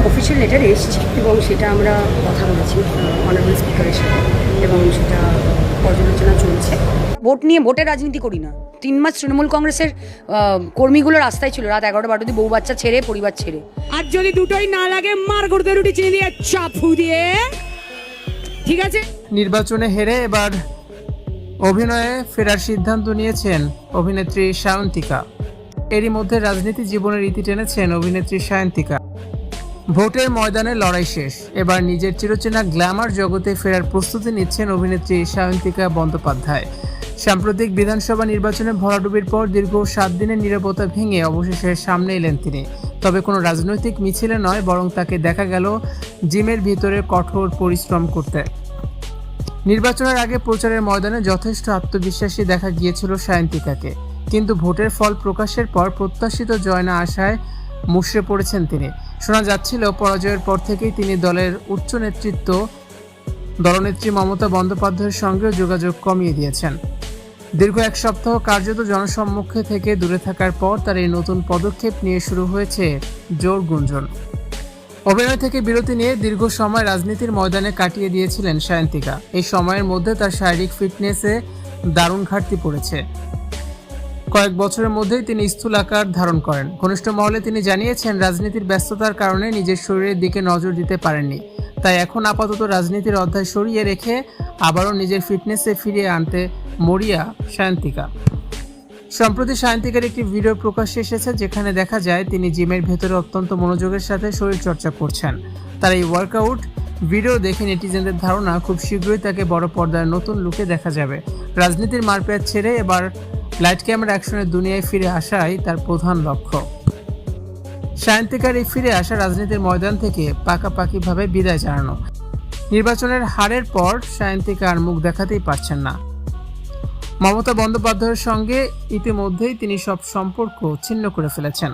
Official letter এসেছে এবং সেটা আমরা কথা বলেছি অনারেবল স্পিকারের সাথে এবং সেটা পর্যালোচনা চলছে। ভোট নিয়ে ভোটের রাজনীতি করি না। 3 মাস তৃণমূল কংগ্রেসের কর্মীগুলো রাস্তায় ছিল রাত 11টা 12 বউ বাচ্চা ছেড়ে পরিবার ছেড়ে। আর যদি দুটোই না লাগে মার করতে রুটি চিনি দিয়ে চাপু দিয়ে, ঠিক আছে। নির্বাচনে হেরে এবার অভিনয়ে ফেরার সিদ্ধান্ত নিয়েছেন অভিনেত্রী সায়ন্তিকা। এরই মধ্যে রাজনীতি জীবনের ইতি টেনেছেন অভিনেত্রী সায়ন্তিকা। ভোটের ময়দানে লড়াই শেষ, এবার নিজের চিরচেনা গ্ল্যামার জগতে ফেরার প্রস্তুতি নিচ্ছেন অভিনেত্রী সায়ন্তিকা বন্দ্যোপাধ্যায়। সাম্প্রতিক বিধানসভা নির্বাচনে ভরাডুবির পর দীর্ঘ 7 দিনের নীরবতা ভেঙে অবশেষে সামনে এলেন তিনি। তবে কোনো রাজনৈতিক মিছিলে নয়, বরং তাকে দেখা গেল জিমের ভিতরে কঠোর পরিশ্রম করতে। নির্বাচনের আগে প্রচারের ময়দানে যথেষ্ট আত্মবিশ্বাসী দেখা গিয়েছিল সায়ন্তিকাকে, কিন্তু ভোটের ফল প্রকাশের পর প্রত্যাশিত জয় না আসায় মুষড়ে পড়েছেন তিনি। শোনা যাচ্ছিল পরাজয়ের পর থেকেই তিনি দলের উচ্চ নেতৃত্ব দলনেত্রী মমতা বন্দ্যোপাধ্যায়ের সঙ্গেও যোগাযোগ কমিয়ে দিয়েছেন। দীর্ঘ 1 সপ্তাহ কার্যত জনসম্মুখে থেকে দূরে থাকার পর তার এই নতুন পদক্ষেপ নিয়ে শুরু হয়েছে জোর গুঞ্জন। অভিনয় থেকে বিরতি নিয়ে দীর্ঘ সময় রাজনীতির ময়দানে কাটিয়ে দিয়েছিলেন সায়ন্তিকা। এই সময়ের মধ্যে তার শারীরিক ফিটনেসে দারুণ ঘাটতি পড়েছে। কয়েক বছরের মধ্যেই তিনি স্থূল আকার ধারণ করেন। ঘনিষ্ঠ মহলে তিনি জানিয়েছেন, রাজনীতির ব্যস্ততার কারণে নিজের শরীরের দিকে নজর দিতে পারেননি, তাই এখন আপাতত রাজনীতির অধ্যায় সরিয়ে রেখে আবারও নিজের ফিটনেসে ফিরিয়ে আনতে মরিয়া সায়ন্তিকা। সম্প্রতি সায়ন্তিকার একটি ভিডিও প্রকাশ্যে এসেছে, যেখানে দেখা যায় তিনি জিমের ভেতরে অত্যন্ত মনোযোগের সাথে শরীরচর্চা করছেন। তার এই ওয়ার্কআউট ভিডিও দেখে নেটিজেনদের ধারণা খুব শীঘ্রই তাকে বড় পর্দার নতুন লুকে দেখা যাবে। রাজনীতির মারপ্যাচ ছেড়ে এবার লাইট ক্যামেরা অ্যাকশনের দুনিয়ায় ফিরে আসাই তার প্রধান লক্ষ্য। সায়ন্তিকার এই ফিরে আসা রাজনীতির ময়দান থেকে পাকাপাকিভাবে বিদায় জানানো। নির্বাচনের হারের পর সায়ন্তিকা আর মুখ দেখাতেই পারছেন না। মমতা বন্দ্যোপাধ্যায়ের সঙ্গে ইতিমধ্যেই তিনি সব সম্পর্ক ছিন্ন করে ফেলেছেন।